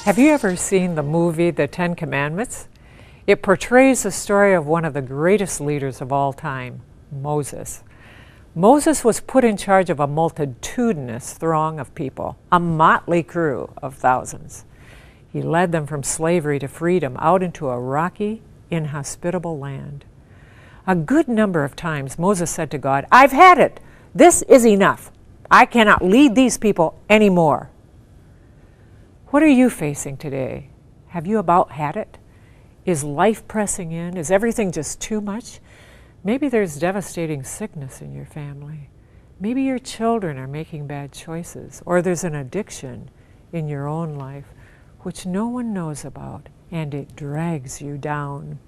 Have you ever seen the movie The Ten Commandments? It portrays the story of one of the greatest leaders of all time, Moses. Moses was put in charge of a multitudinous throng of people, a motley crew of thousands. He led them from slavery to freedom out into a rocky, inhospitable land. A good number of times Moses said to God, "I've had it. This is enough. I cannot lead these people anymore." What are you facing today? Have you about had it? Is life pressing in? Is everything just too much? Maybe there's devastating sickness in your family. Maybe your children are making bad choices, or there's an addiction in your own life which no one knows about, and it drags you down.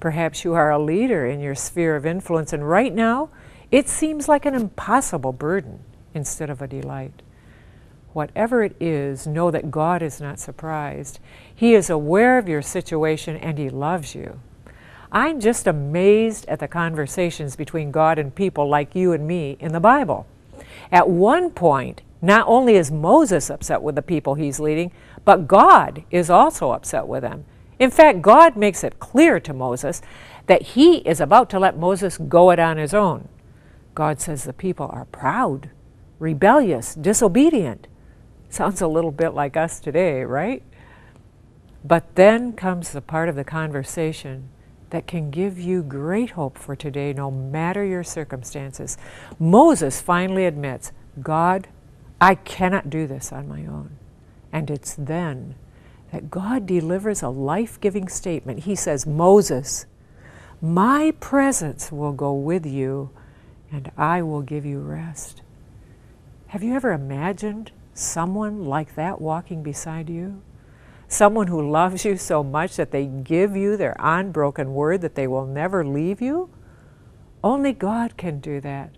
Perhaps you are a leader in your sphere of influence, and right now it seems like an impossible burden instead of a delight. Whatever it is, know that God is not surprised. He is aware of your situation and He loves you. I'm just amazed at the conversations between God and people like you and me in the Bible. At one point, not only is Moses upset with the people he's leading, but God is also upset with them. In fact, God makes it clear to Moses that He is about to let Moses go it on his own. God says the people are proud, rebellious, disobedient. Sounds a little bit like us today, right? But then comes the part of the conversation that can give you great hope for today, no matter your circumstances. Moses finally admits, "God, I cannot do this on my own." And it's then that God delivers a life-giving statement. He says, "Moses, my presence will go with you, and I will give you rest." Have you ever imagined someone like that walking beside you? Someone who loves you so much that they give you their unbroken word that they will never leave you? Only God can do that,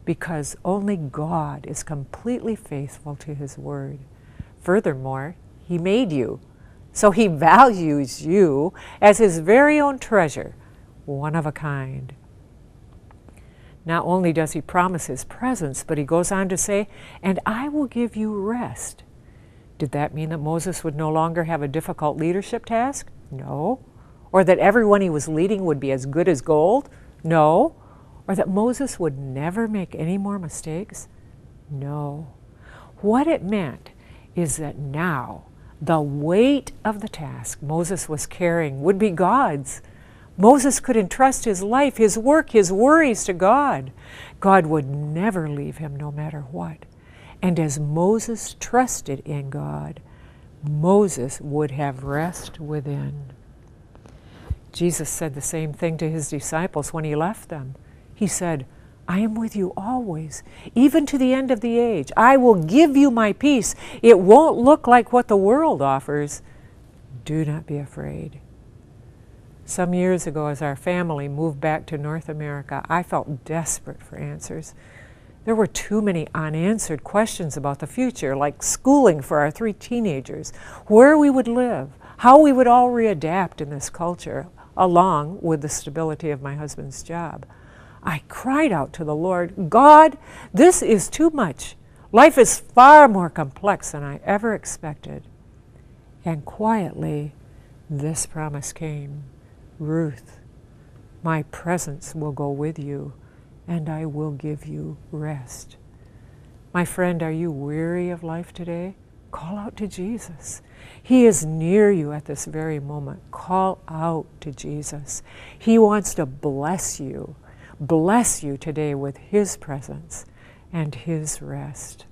because only God is completely faithful to His word. Furthermore, He made you, so He values you as His very own treasure, one of a kind. Not only does He promise His presence, but He goes on to say, "And I will give you rest." Did that mean that Moses would no longer have a difficult leadership task? No. Or that everyone he was leading would be as good as gold? No. Or that Moses would never make any more mistakes? No. What it meant is that now the weight of the task Moses was carrying would be God's. Moses could entrust his life, his work, his worries to God. God would never leave him no matter what. And as Moses trusted in God, Moses would have rest within. Jesus said the same thing to His disciples when He left them. He said, "I am with you always, even to the end of the age. I will give you my peace. It won't look like what the world offers. Do not be afraid." Some years ago, as our family moved back to North America, I felt desperate for answers. There were too many unanswered questions about the future, like schooling for our 3 teenagers, where we would live, how we would all readapt in this culture, along with the stability of my husband's job. I cried out to the Lord, "God, this is too much. Life is far more complex than I ever expected." And quietly, this promise came. "Ruth, my presence will go with you, and I will give you rest." My friend, are you weary of life today? Call out to Jesus. He is near you at this very moment. Call out to Jesus. He wants to bless you today with His presence and His rest.